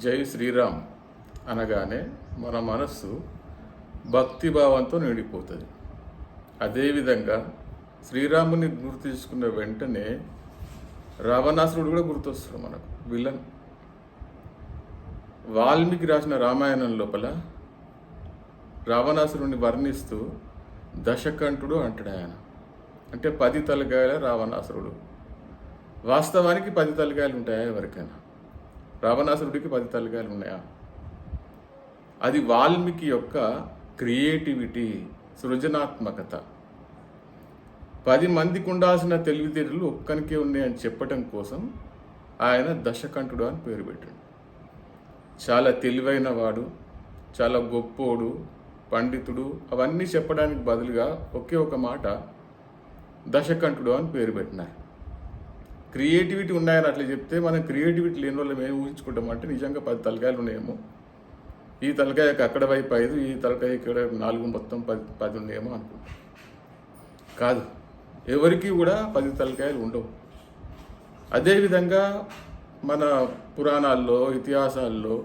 జై శ్రీరామ్ అనగానే మన మనస్సు భక్తిభావంతో నిండిపోతుంది. అదేవిధంగా శ్రీరాముని గుర్తు తీసుకున్న వెంటనే రావణాసురుడు కూడా గుర్తొస్తాడు మనకు, విలన్. వాల్మీకి రాసిన రామాయణం లోపల రావణాసురుడిని వర్ణిస్తూ దశకంఠుడు అంటాడు ఆయన. అంటే 10 తలకాయల రావణాసురుడు. వాస్తవానికి 10 తలకాయలు ఉంటాయా ఎవరికైనా? రావణాసురుడికి 10 తలకాయలు ఉన్నాయా? అది వాల్మీకి యొక్క క్రియేటివిటీ, సృజనాత్మకత. 10 మందికి ఉండాల్సిన తెలివితేటలు ఒక్కనికే ఉన్నాయని చెప్పటం కోసం ఆయన దశకంఠుడు అని పేరు పెట్టాడు. చాలా తెలివైన వాడు, చాలా గొప్పోడు, పండితుడు అవన్నీ చెప్పడానికి బదులుగా ఒకే ఒక మాట దశకంఠుడు అని పేరు పెట్టినారు. క్రియేటివిటీ ఉన్నాయని అట్లా చెప్తే మనం క్రియేటివిటీ లేని వాళ్ళు మేము ఊహించుకుంటాం అంటే నిజంగా 10 తలకాయలు ఉన్నాయేమో, ఈ తలకాయకి అక్కడ వైపు 5, ఈ తలకాయ ఇక్కడ 4, మొత్తం 10 ఉన్నాయేమో అనుకుంటాం. కాదు, ఎవరికి కూడా 10 తలకాయలు ఉండవు. అదేవిధంగా మన పురాణాల్లో, ఇతిహాసాల్లో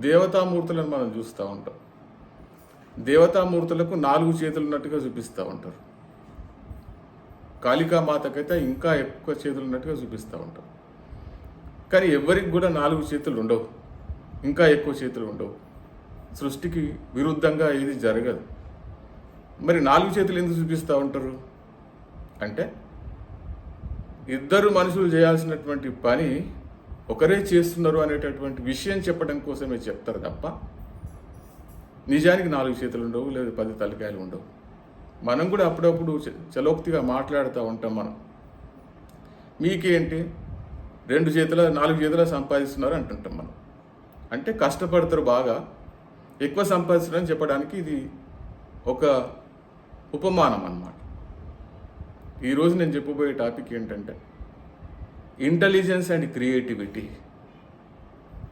దేవతామూర్తులను మనం చూస్తూ ఉంటాం. దేవతామూర్తులకు 4 చేతులు ఉన్నట్టుగా చూపిస్తూ ఉంటారు. కాళికామాతకైతే ఇంకా ఎక్కువ చేతులు ఉన్నట్టుగా చూపిస్తూ ఉంటారు. కానీ ఎవరికి కూడా 4 చేతులు ఉండవు, ఇంకా ఎక్కువ చేతులు ఉండవు. సృష్టికి విరుద్ధంగా ఇది జరగదు. మరి 4 చేతులు ఎందుకు చూపిస్తూ ఉంటారు అంటే, ఇద్దరు మనుషులు చేయాల్సినటువంటి పని ఒకరే చేస్తున్నారు అనేటటువంటి విషయం చెప్పడం కోసమే చెప్తారు తప్ప నిజానికి 4 చేతులు ఉండవు, లేదా 10 తలకాయలు ఉండవు. మనం కూడా అప్పుడప్పుడు చలోక్తిగా మాట్లాడుతూ ఉంటాం. మనం మీకేంటి 2 చేతుల 4 చేతుల సంపాదిస్తున్నారు అంటుంటాం మనం. అంటే కష్టపడతారు, బాగా ఎక్కువ సంపాదిస్తున్నారని చెప్పడానికి ఇది ఒక ఉపమానం అన్నమాట. ఈరోజు నేను చెప్పబోయే టాపిక్ ఏంటంటే intelligence and creativity.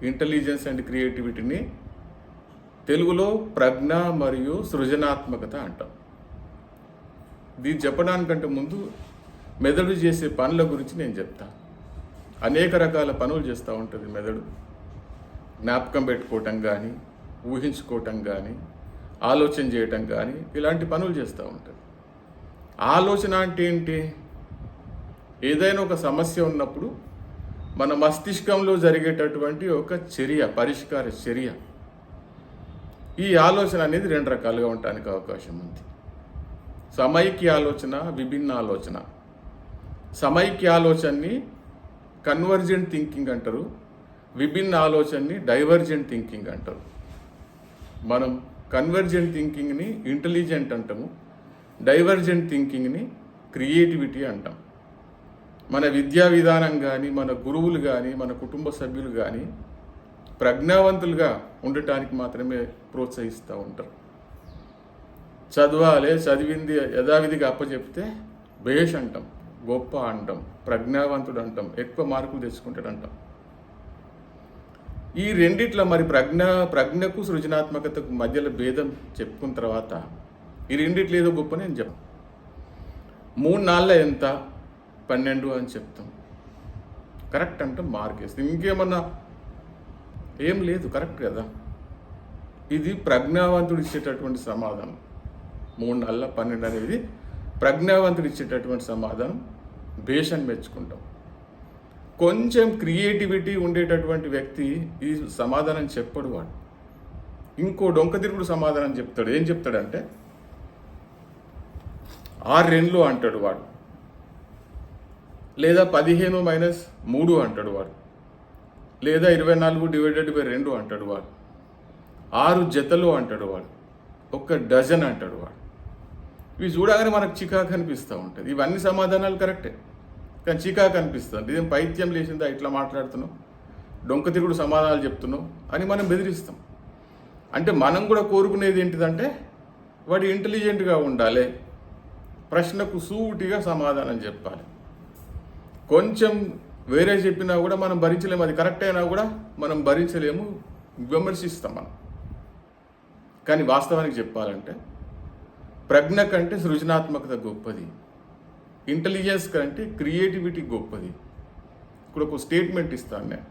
Intelligence and క్రియేటివిటీని తెలుగులో ప్రజ్ఞ మరియు సృజనాత్మకత అంటాం. దీన్ని చెప్పడానికంటే ముందు మెదడు చేసే పనుల గురించి నేను చెప్తాను. అనేక రకాల పనులు చేస్తూ ఉంటుంది మెదడు. జ్ఞాపకం పెట్టుకోవటం కానీ, ఊహించుకోవటం కానీ, ఆలోచన చేయటం కానీ, ఇలాంటి పనులు చేస్తూ ఉంటుంది. ఆలోచన అంటే ఏంటి? ఏదైనా ఒక సమస్య ఉన్నప్పుడు మన మస్తిష్కంలో జరిగేటటువంటి ఒక చర్య, పరిష్కార చర్య. ఈ ఆలోచన అనేది 2 రకాలుగా ఉండడానికి అవకాశం ఉంది. సమైక్య ఆలోచన, విభిన్న ఆలోచన. సమైక్య ఆలోచనని కన్వర్జెంట్ థింకింగ్ అంటారు, విభిన్న ఆలోచనని డైవర్జెంట్ థింకింగ్ అంటారు. మనం కన్వర్జెంట్ థింకింగ్ని ఇంటెలిజెంట్ అంటాము, డైవర్జెంట్ థింకింగ్ని క్రియేటివిటీ అంటాం. మన విద్యా విధానం కానీ, మన గురువులు కానీ, మన కుటుంబ సభ్యులు కానీ ప్రజ్ఞావంతులుగా ఉండటానికి మాత్రమే ప్రోత్సహిస్తూ ఉంటారు. చదవాలి, చదివింది యథావిధిగా అప్పచెప్తే భేష్ అంటాం, గొప్ప అంటాం, ప్రజ్ఞావంతుడు అంటాం, ఎక్కువ మార్కులు తెచ్చుకుంటాడు అంటాం. ఈ రెండిట్ల మరి ప్రజ్ఞకు సృజనాత్మకతకు మధ్యలో భేదం చెప్పుకున్న తర్వాత ఈ రెండిట్లు ఏదో గొప్ప నేను చెప్పాను. 3 నాళ్ళ ఎంత? 12 అని చెప్తాం. కరెక్ట్ అంటాం, మార్క్ వేస్తాం. ఇంకేమన్నా ఏం లేదు, కరెక్ట్ కదా. ఇది ప్రజ్ఞావంతుడు ఇచ్చేటటువంటి సమాధానం. 3 నాళ్ళ 12 అనేది ప్రజ్ఞావంతుడు ఇచ్చేటటువంటి సమాధానం. భేష్ అని మెచ్చుకుంటాం. కొంచెం క్రియేటివిటీ ఉండేటటువంటి వ్యక్తి ఈ సమాధానం చెప్పడు. వాడు ఇంకో డొంకతిరుగుడు సమాధానం చెప్తాడు. ఏం చెప్తాడంటే 6 రెన్లు అంటాడు వాడు, లేదా 15 - 3 అంటాడు వాడు, లేదా 24/2 అంటాడు వాడు, 6 జతలు అంటాడు వాడు, 1 డజన్ అంటాడు వాడు. ఇవి చూడగానే మనకు చికాకు అనిపిస్తూ ఉంటుంది. ఇవన్నీ సమాధానాలు కరెక్టే, కానీ చికాకు అనిపిస్తుంది. ఇదేం పైత్యం లేచిందా, ఇట్లా మాట్లాడుతున్నావు, డొంక తిరుగుడు సమాధానాలు చెప్తున్నావు అని మనం బెదిరిస్తాం. అంటే మనం కూడా కోరుకునేది ఏంటిదంటే వాడు ఇంటెలిజెంట్గా ఉండాలి, ప్రశ్నకు సూటిగా సమాధానం చెప్పాలి. కొంచెం వేరే చెప్పినా కూడా మనం భరించలేము, అది కరెక్ట్ అయినా కూడా మనం భరించలేము, విమర్శిస్తాం మనం. కానీ వాస్తవానికి చెప్పాలంటే ప్రజ్ఞ కంటే సృజనాత్మకత గొప్పది, ఇంటెలిజెన్స్ కంటే క్రియేటివిటీ గొప్పది. ఇక్కడ ఒక స్టేట్మెంట్ ఇస్తాను నేను.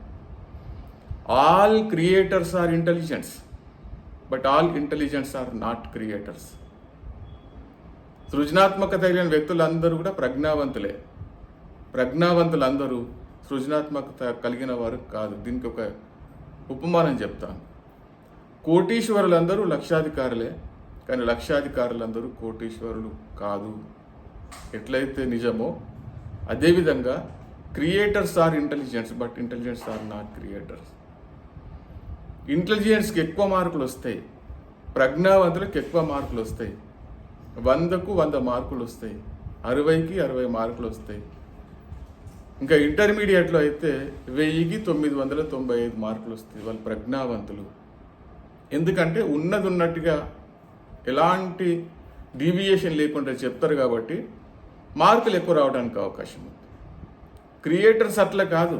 All creators are intelligents, but all intelligents are not creators. సృజనాత్మకత కలిగిన వ్యక్తులందరూ కూడా ప్రజ్ఞావంతులే. ప్రజ్ఞావంతులందరూ సృజనాత్మకత కలిగిన వారు కాదు. దీనికి ఒక ఉపమానం చెప్తాను. కోటీశ్వరులందరూ లక్షాధికారులే, కానీ లక్షాధికారులందరూ కోటీశ్వరులు కాదు. ఎట్లయితే నిజమో అదేవిధంగా creators are intelligents, but intelligents are not creators. ఇంటెలిజెన్స్కి ఎక్కువ మార్కులు వస్తాయి, ప్రజ్ఞావంతులకు ఎక్కువ మార్కులు వస్తాయి. 100కు 100 మార్కులు వస్తాయి, 60కి 60 మార్కులు వస్తాయి. ఇంకా ఇంటర్మీడియట్లో అయితే 1000కి 995 మార్కులు వస్తాయి. వాళ్ళు ప్రజ్ఞావంతులు. ఎందుకంటే ఉన్నది ఉన్నట్టుగా ఎలాంటి డీవియేషన్ లేకుండా చెప్తారు కాబట్టి మార్కులు ఎక్కువ రావడానికి అవకాశం ఉంది. క్రియేటర్స్ అట్లా కాదు,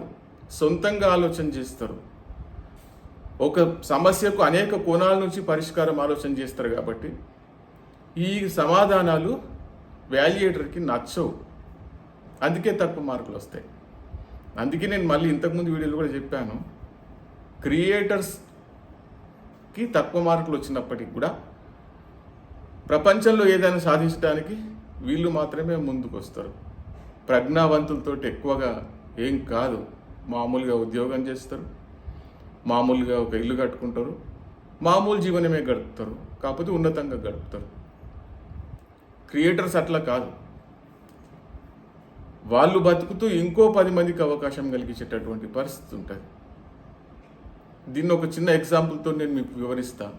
సొంతంగా ఆలోచన చేస్తారు. ఒక సమస్యకు అనేక కోణాల నుంచి పరిష్కారం ఆలోచన చేస్తారు కాబట్టి ఈ సమాధానాలు వాల్యుయేటర్కి నచ్చవు. అందుకే తక్కువ మార్కులు వస్తాయి. అందుకే నేను మళ్ళీ ఇంతకుముందు వీడియోలో కూడా చెప్పాను, క్రియేటర్స్కి తక్కువ మార్కులు వచ్చినప్పటికి కూడా ప్రపంచంలో ఏదైనా సాధించడానికి వీళ్ళు మాత్రమే ముందుకు వస్తారు. ప్రజ్ఞావంతులతో ఎక్కువగా ఏం కాదు. మామూలుగా ఉద్యోగం చేస్తారు, మామూలుగా ఒక ఇల్లు కట్టుకుంటారు, మామూలు జీవనమే గడుపుతారు, కాకపోతే ఉన్నతంగా గడుపుతారు. క్రియేటర్స్ అట్లా కాదు. వాళ్ళు బతుకుతూ ఇంకో 10 మందికి అవకాశం కలిగించేటటువంటి పరిస్థితి ఉంటుంది. దీన్ని ఒక చిన్న ఎగ్జాంపుల్తో నేను మీకు వివరిస్తాను.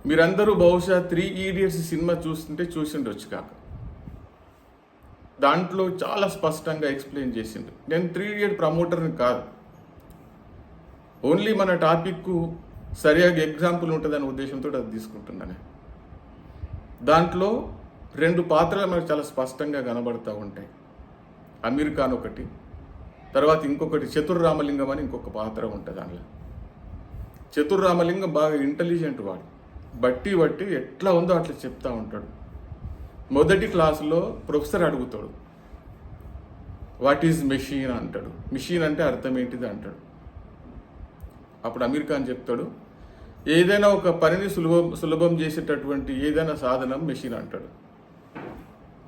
మీరందరూ బహుశా 3 Idiots సినిమా చూసిండొచ్చు కాక. దాంట్లో చాలా స్పష్టంగా ఎక్స్ప్లెయిన్ చేసిండు. నేను 3 Idiots ప్రమోటర్ని కాదు, ఓన్లీ మన టాపిక్కు సరిగా ఎగ్జాంపుల్ ఉంటుందనే ఉద్దేశంతో అది తీసుకుంటున్నాను. దాంట్లో 2 పాత్రలు మనకు చాలా స్పష్టంగా కనబడుతూ ఉంటాయి. అమీర్ ఖాన్ ఒకటి, తర్వాత ఇంకొకటి చతుర్ రామలింగం అని ఇంకొక పాత్ర ఉంటుంది. అందులో చతుర్ రామలింగం బాగా ఇంటెలిజెంట్ వాడు. బట్టి ఎట్లా ఉందో అట్లా చెప్తా ఉంటాడు. మొదటి క్లాసులో ప్రొఫెసర్ అడుగుతాడు, వాట్ ఈజ్ మెషిన్ అంటాడు. మెషిన్ అంటే అర్థం ఏంటిది అంటాడు. అప్పుడు అమీర్ ఖాన్ చెప్తాడు, ఏదైనా ఒక పనిని సులభం చేసేటటువంటి ఏదైనా సాధనం మెషిన్ అంటాడు.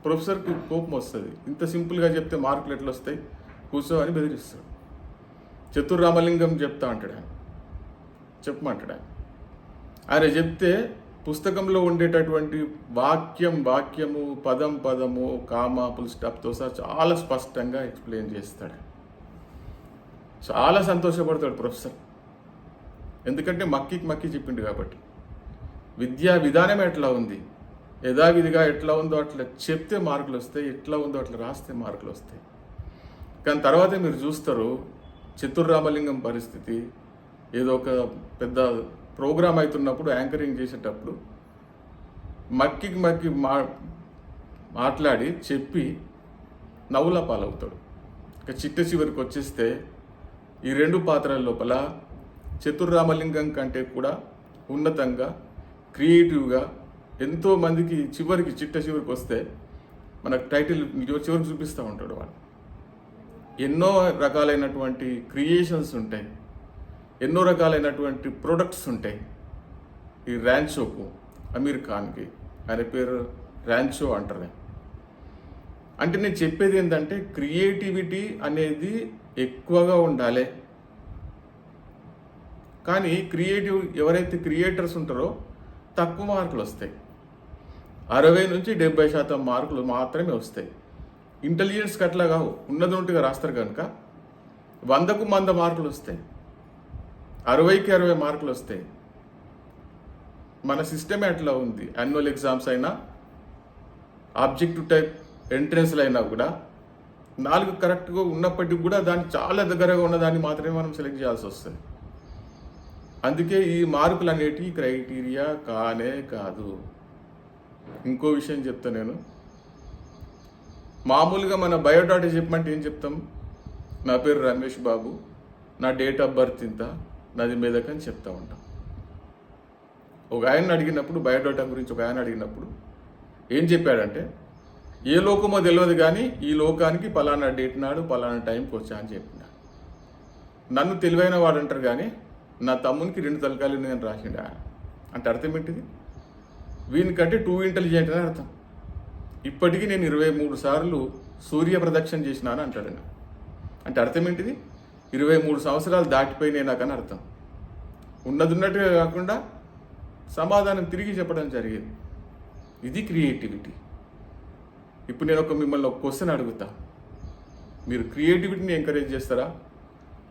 ప్రొఫెసర్కి కోపం వస్తుంది, ఇంత సింపుల్గా చెప్తే మార్కులు ఎట్లా వస్తాయి, కూర్చో అని బెదిరిస్తాడు. చతుర్ రామలింగం చెప్తా అంటాడు, ఆయన చెప్పమంటాడు. ఆయన చెప్తే పుస్తకంలో ఉండేటటువంటి వాక్యము, పదము, కామా, ఫుల్ స్టాప్తో సహా చాలా స్పష్టంగా ఎక్స్ప్లెయిన్ చేస్తాడు. చాలా సంతోషపడతాడు ప్రొఫెసర్, ఎందుకంటే మక్కి చెప్పిండు కాబట్టి. విద్యా విధానం ఎట్లా ఉంది, యథావిధిగా ఎట్లా ఉందో అట్లా చెప్తే మార్కులు వస్తాయి, ఎట్లా ఉందో అట్లా రాస్తే మార్కులు వస్తాయి. కానీ తర్వాత మీరు చూస్తారు చతుర్ రామలింగం పరిస్థితి. ఏదో ఒక పెద్ద ప్రోగ్రామ్ అవుతున్నప్పుడు యాంకరింగ్ చేసేటప్పుడు మక్కి మాట్లాడి చెప్పి నవ్వుల పాలవుతాడు. ఇక చిట్ట చివరికి వచ్చేస్తే ఈ 2 పాత్రల లోపల చతుర్ రామలింగం కంటే కూడా ఉన్నతంగా క్రియేటివ్గా ఎంతోమందికి చిట్ట చివరికి వస్తే మనకు టైటిల్ చివరికి చూపిస్తూ ఉంటాడు. వాడు ఎన్నో రకాలైనటువంటి క్రియేషన్స్ ఉంటాయి, ఎన్నో రకాలైనటువంటి ప్రొడక్ట్స్ ఉంటాయి. ఈ ర్యాన్చోకు, అమీర్ ఖాన్కి ఆయన పేరు ర్యాన్చో అంటారు. అంటే నేను చెప్పేది ఏంటంటే క్రియేటివిటీ అనేది ఎక్కువగా ఉండాలి. కానీ ఎవరైతే క్రియేటర్స్ ఉంటారో తక్కువ మార్కులు వస్తాయి. 60 నుంచి 70% మార్కులు మాత్రమే వస్తాయి. ఇంటెలిజెన్స్కి అట్లా కావు, ఉన్నదొంటిగా రాస్తారు కనుక 100కు 100 మార్కులు వస్తాయి, 60కి 60 మార్కులు వస్తాయి. మన సిస్టమే అట్లా ఉంది. యాన్యువల్ ఎగ్జామ్స్ అయినా, ఆబ్జెక్టివ్ టైప్ ఎంట్రన్స్లు అయినా కూడా 4 కరెక్ట్గా ఉన్నప్పటికీ కూడా దాన్ని చాలా దగ్గరగా ఉన్నదాన్ని మాత్రమే మనం సెలెక్ట్ చేయాల్సి వస్తుంది. అందుకే ఈ మార్కులు అనేటివి క్రైటీరియా కానే కాదు. ఇంకో విషయం చెప్తా నేను. మామూలుగా మన బయోడాటా చెప్పమంటే ఏం చెప్తాం, నా పేరు రమేష్ బాబు, నా డేట్ ఆఫ్ బర్త్ ఇంత, నాది మెదక్ అని చెప్తా ఉంటాం. ఒక ఆయన అడిగినప్పుడు, బయోడాటా గురించి ఒక ఆయన అడిగినప్పుడు ఏం చెప్పాడంటే, ఏ లోకమో తెలియదు కానీ ఈ లోకానికి పలానా డేట్ నాడు పలానా టైంకి వచ్చా అని చెప్పిన. నన్ను తెలివైన వాడు అంటారు కానీ నా తమ్మునికి 2 తలకాయలు నేను రాసిండా అంటే అర్థం ఏంటిది? వీనికంటే 2 ఇంటెలిజెంట్ అని అర్థం. ఇప్పటికీ నేను 23 సార్లు సూర్య ప్రదక్షిణ చేసినాను అంటాడు ఆయన. అంటే అర్థం ఏంటిది? 23 సంవత్సరాలు దాటిపోయినాయి నాకని అర్థం. ఉన్నట్టుగా కాకుండా సమాధానం తిరిగి చెప్పడం జరిగింది. ఇది క్రియేటివిటీ. ఇప్పుడు నేను మిమ్మల్ని ఒక క్వశ్చన్ అడుగుతా. మీరు క్రియేటివిటీని ఎంకరేజ్ చేస్తారా,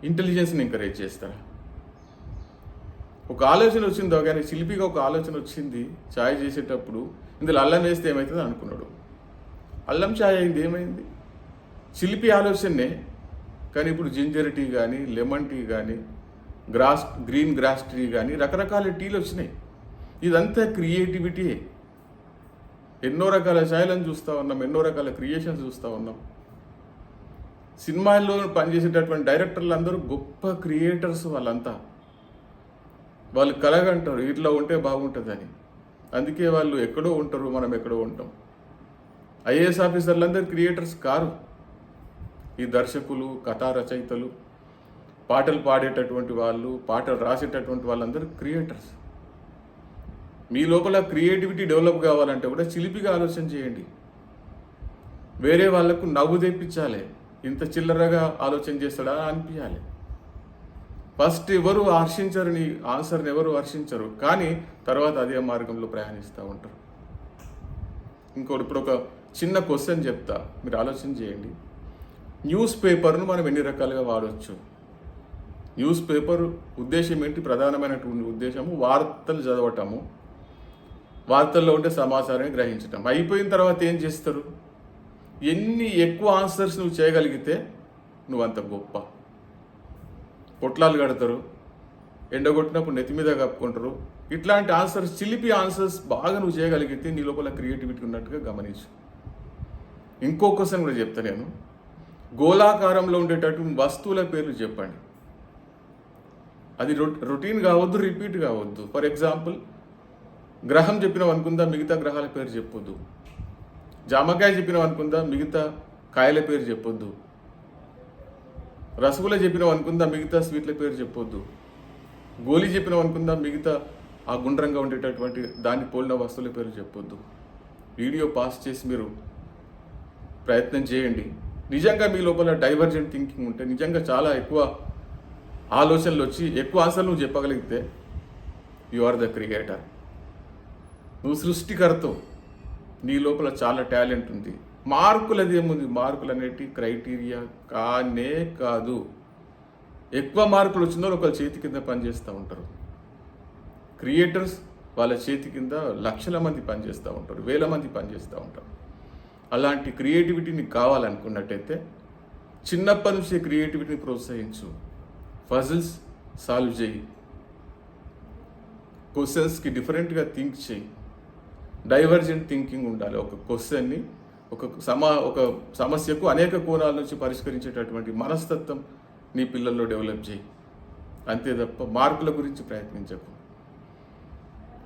ఇంటెలిజెన్స్ని ఎంకరేజ్ చేస్తారా? ఒక ఆలోచన వచ్చిందో కానీ శిల్పిగా ఒక ఆలోచన వచ్చింది ఛాయ్ చేసేటప్పుడు, ఇందులో అల్లం వేస్తే ఏమవుతుంది అనుకున్నాడు. అల్లం ఛాయ్ అయింది, ఏమైంది? శిల్పి ఆలోచనే. కానీ ఇప్పుడు జింజర్ టీ కానీ, లెమన్ టీ కానీ, గ్రీన్ గ్రాస్ టీ కానీ రకరకాల టీలు వచ్చినాయి. ఇదంతా క్రియేటివిటీయే. ఎన్నో రకాల ఛాయలను చూస్తూ ఉన్నాం, ఎన్నో రకాల క్రియేషన్స్ చూస్తూ ఉన్నాం. సినిమాల్లో పనిచేసేటటువంటి డైరెక్టర్లు అందరూ గొప్ప క్రియేటర్స్. వాళ్ళు కలగంటారు ఇట్లా ఉంటే బాగుంటుందని. అందుకే వాళ్ళు ఎక్కడో ఉంటారు, మనం ఎక్కడో ఉంటాం. ఐఏఎస్ ఆఫీసర్లు అందరూ క్రియేటర్స్ కారు. ఈ దర్శకులు, కథా రచయితలు, పాటలు పాడేటటువంటి వాళ్ళు, పాటలు రాసేటటువంటి వాళ్ళందరూ క్రియేటర్స్. మీ లోపల క్రియేటివిటీ డెవలప్ కావాలంటే కూడా చిలిపిగా ఆలోచన చేయండి. వేరే వాళ్లకు నవ్వు తెప్పించాలి. ఇంత చిల్లరగా ఆలోచన చేస్తాడా అనిపించాలి. ఫస్ట్ ఎవరు హర్షించరు, నీ ఆన్సర్ని ఎవరు హర్షించరు, కానీ తర్వాత అదే మార్గంలో ప్రయాణిస్తూ ఉంటారు. ఇప్పుడు ఒక చిన్న క్వశ్చన్ చెప్తా, మీరు ఆలోచన చేయండి. న్యూస్ పేపర్ను మనం ఎన్ని రకాలుగా వాడవచ్చు? న్యూస్ పేపర్ ఉద్దేశం ఏంటి? ప్రధానమైనటువంటి ఉద్దేశము వార్తలు చదవటము, వార్తల్లో ఉండే సమాచారాన్ని గ్రహించటం. అయిపోయిన తర్వాత ఏం చేస్తారు? ఎన్ని ఎక్కువ ఆన్సర్స్ నువ్వు చేయగలిగితే నువ్వంత గొప్ప. పొట్లాలు కడతారు, ఎండగొట్టినప్పుడు నెత్తి మీద కప్పుకుంటారు. ఇట్లాంటి ఆన్సర్స్, చిలిపి ఆన్సర్స్ బాగా నువ్వు చేయగలిగితే నీ లోపల క్రియేటివిటీ ఉన్నట్టుగా గమనించు. ఇంకో క్వశ్చన్ కూడా చెప్తా నేను. గోళాకారంలో ఉండేటటువంటి వస్తువుల పేర్లు చెప్పండి. అది రొటీన్ కావద్దు, రిపీట్ కావద్దు. ఫర్ ఎగ్జాంపుల్, గ్రహం చెప్పినాం అనుకుందా, మిగతా గ్రహాల పేరు చెప్పొద్దు. జామకాయ చెప్పినాం అనుకుందా, మిగతా కాయల పేరు చెప్పొద్దు. రసగుల్లా చెప్పినాం అనుకుందా, మిగతా స్వీట్ల పేరు చెప్పొద్దు. గోలీ చెప్పినాం అనుకుందా, మిగతా ఆ గుండ్రంగా ఉండేటటువంటి దాన్ని పోలిన వస్తువుల పేరు చెప్పొద్దు. వీడియో పాస్ చేసి మీరు ప్రయత్నం చేయండి. నిజంగా మీ లోపల డైవర్జెంట్ థింకింగ్ ఉంటే, నిజంగా చాలా ఎక్కువ ఆలోచనలు వచ్చి ఎక్కువ ఆన్సర్లు నువ్వు చెప్పగలిగితే యు ఆర్ ద క్రియేటర్. నువ్వు సృష్టికర్తవు. నీ లోపల చాలా టాలెంట్ ఉంది. మార్కులది ఏముంది? మార్కులు అనేటి క్రైటీరియా కానే కాదు. ఎక్కువ మార్కులు వచ్చిన ఒకళ్ళ చేతి కింద పనిచేస్తూ ఉంటారు. క్రియేటర్స్ వాళ్ళ చేతి కింద లక్షల మంది పనిచేస్తూ ఉంటారు, వేల మంది పనిచేస్తూ ఉంటారు. అలాంటి క్రియేటివిటీని కావాలనుకున్నట్టయితే చిన్నప్పటి నుంచే క్రియేటివిటీని ప్రోత్సహించు. పజిల్స్ సాల్వ్ చేయి, క్వశ్చన్స్కి డిఫరెంట్గా థింక్ చేయి. డైవర్జెంట్ థింకింగ్ ఉండాలి. ఒక క్వశ్చన్ని, ఒక సమస్యకు అనేక కోణాల నుంచి పరిష్కరించేటటువంటి మనస్తత్వం నీ పిల్లల్లో డెవలప్ చేయి. అంతే తప్ప మార్కుల గురించి ప్రయత్నించకు.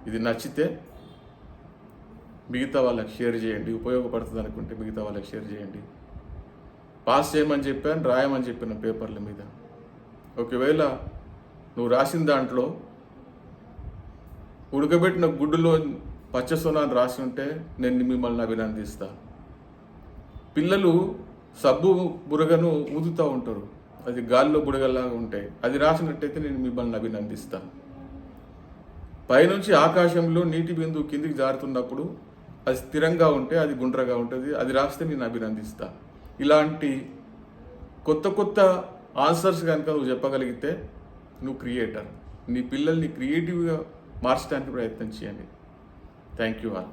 ఇది నచ్చితే మిగతా వాళ్ళకి షేర్ చేయండి. ఉపయోగపడుతుంది అనుకుంటే మిగతా వాళ్ళకి షేర్ చేయండి. పాస్ చేయమని చెప్పాను, రాయమని చెప్పిన పేపర్ల మీద. ఒకవేళ నువ్వు రాసిన దాంట్లో ఉడకబెట్టిన గుడ్డులో పచ్చసోనాన్ని రాసి ఉంటే నేను మిమ్మల్ని అభినందిస్తా. పిల్లలు సబ్బు బురగను ఊదుతూ ఉంటారు, అది గాలిలో బుడగల్లాగా ఉంటాయి. అది రాసినట్టయితే నేను మిమ్మల్ని అభినందిస్తా. పైనుంచి ఆకాశంలో నీటి బిందువు కిందికి జారుతున్నప్పుడు అది స్థిరంగా ఉంటే అది గుండ్రగా ఉంటుంది, అది రాస్తే నేను అభినందిస్తా. ఇలాంటి కొత్త కొత్త ఆన్సర్స్ కనుక నువ్వు చెప్పగలిగితే నువ్వు క్రియేటర్. నీ పిల్లల్ని క్రియేటివ్గా మార్చడానికి ప్రయత్నం చేయండి. Thank you all.